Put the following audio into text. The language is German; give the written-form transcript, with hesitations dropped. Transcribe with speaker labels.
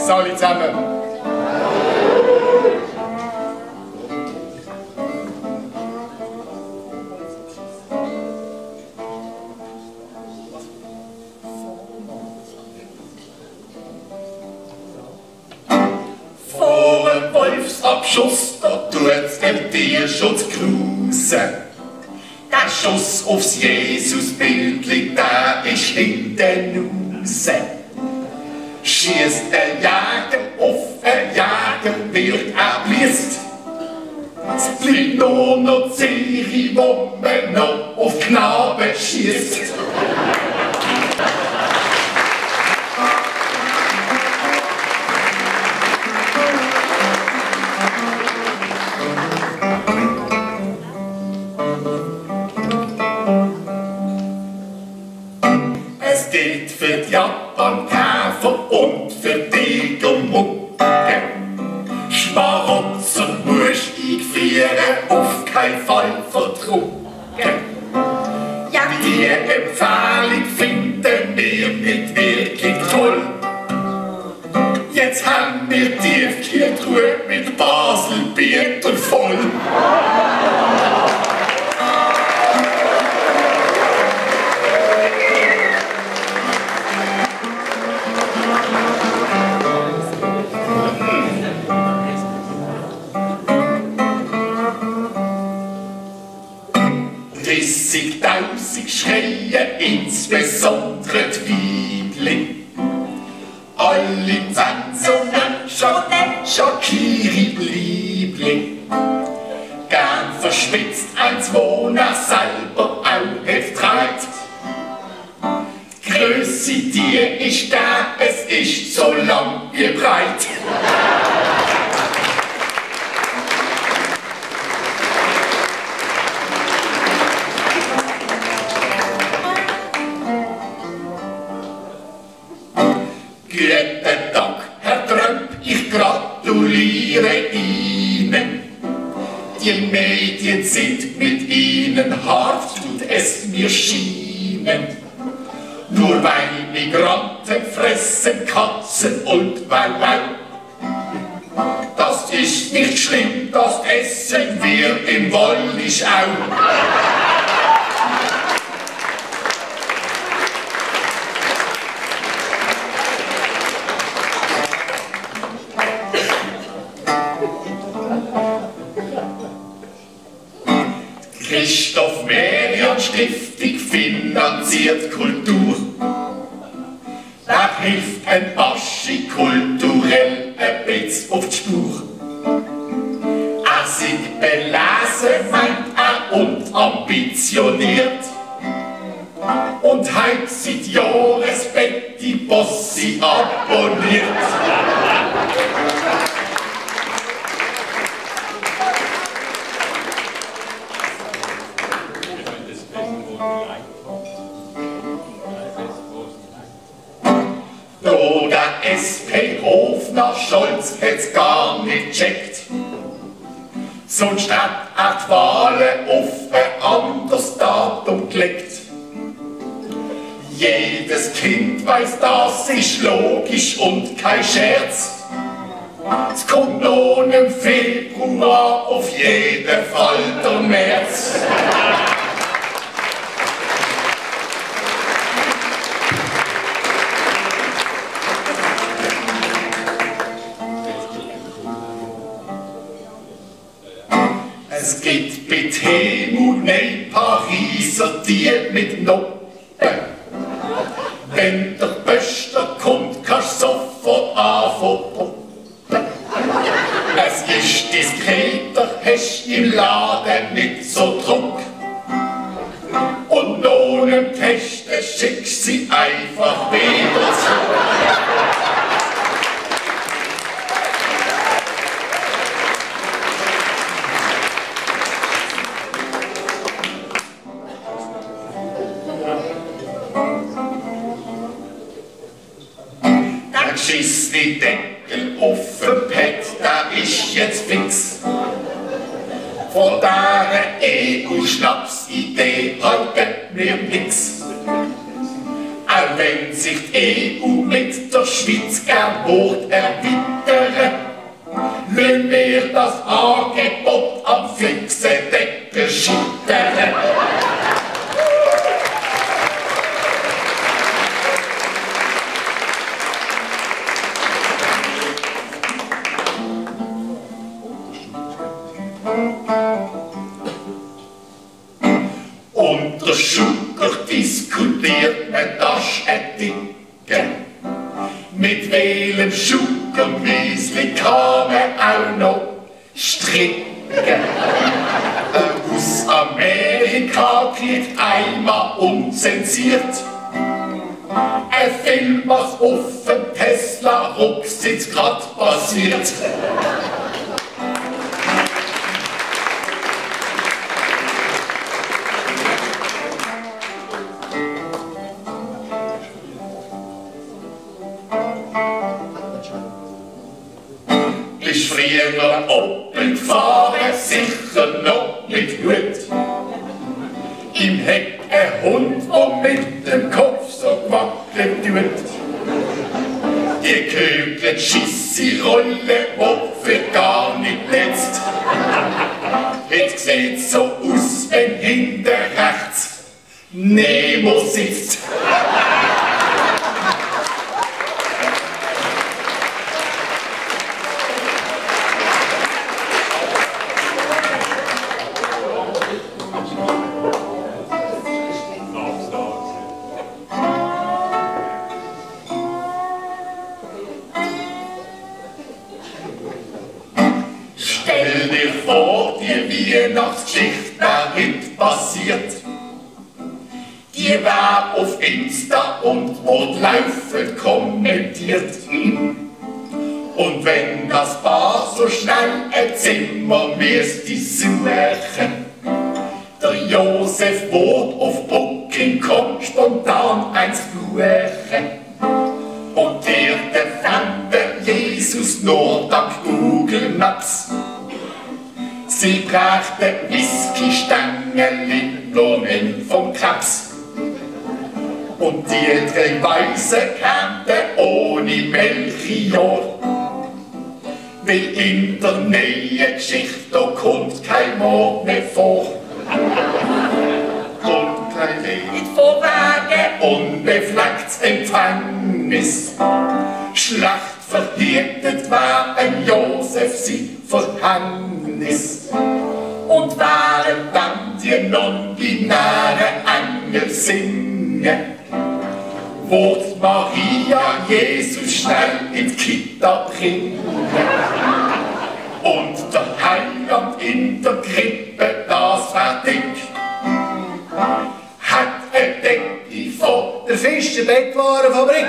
Speaker 1: Grüß alle zusammen.
Speaker 2: Vor einem Wolfsabschuss, da tut's dem Tierschutz grusen. Der Schuss aufs Jesusbildli, der ist hinten raus. Schießt ein Jäger auf ein Jäger, wird erbließt. Es bleibt nur noch die Serie, wo man noch auf Knaben schießt. Es gilt für die Japankäfer und für die Gemucke. Schmarotzer musst eingeführen, auf keinen Fall verdrucken. Ja, die Empfehlung finden wir nicht wirklich toll. Jetzt haben wir die Tiefkühltruhe mit Baselbieten voll. Tausend Schreie, insbesondere die Weibli. Alle Tänzer Shakiri Liebling. Gern verschwitzt eins, wo er selber auch nicht treibt. Größe dir ist da, es ist so lang wie breit. Guten Dank, Herr Trump, ich gratuliere Ihnen. Die Medien sind mit Ihnen hart, tut es mir schienen. Nur weil Migranten fressen Katzen und Wow. Das ist nicht schlimm, das essen wir im Wallis auch. Christoph Merian Stiftung finanziert Kultur. Da hilft ein Baschi kulturell ein bisschen auf die Spur. Er sind belesen, meint er, und ambitioniert. Und heut seit Jahres Betty Bossi abonniert. Der SP-Hofner Scholz hätt's gar nicht checkt. Sonst hat er die Wahlen auf ein anderes Datum gelegt. Jedes Kind weiß, das ist logisch und kein Scherz. Es kommt noch im Februar, auf jeden Fall der März. Es gibt bei Temu ne Pariser die mit Noppen. Wenn der Böster kommt, kannst du sofort anfangen. Es ist diskreter, hast im Laden nicht so Druck. Und nach dem Testen schickst sie einfach wieder zurück. Geschissene Deckel auf dem Pad, der ist jetzt fix. Von dieser EU-Schnapsidee halten wir nix. Auch wenn sich die EU mit der Schweiz Schweiz gern Wort erweitern, lassen wir das Angebot am fixen Deckel scheitern. Unter Schucker diskutiert man das Dicke. Mit welchem Schuckerwiesli kann man auch noch stricken. Aus Amerika kriegt einmal unzensiert ein Film, was auf dem Tesla-Rucksitz grad passiert. Ist früher Opel gefahren, sicher noch mit Hut. Im Heck ein Hund, der mit dem Kopf so gewackelt tut. Die gehökelt scheisse Rolle, die für gar nicht letzt. Jetzt sieht's so aus, wenn hinter rechts Nemo sitzt. Stell dir vor, die Weihnachtsgeschichte wär heute passiert. Die wär auf Insta und wurde laufend kommentiert. Und wenn das Paar so schnell ein Zimmer müsste suchen, der Josef wurde auf Booking.com spontan eins buchen. Und der fand Jesus nur dank Google Maps. Sie brachte Whisky-Stängeli, Blumen vom Krebs. Und die drei Weisen kannten ohne Melchior. Weil in der neuen Geschichte da kommt kein Mord mehr vor. Und kein Lied von Wegen, unbeflecktes Empfängnis. Schlacht verhütet war ein Josef sie Verhängnis. Und während dann die non-binären Engel singen, wurde Maria Jesus schnell in die Kita bringen. Und der Heiland in der Krippe, das war dick, hat eine Decke von der Fischebettwarenfabrik.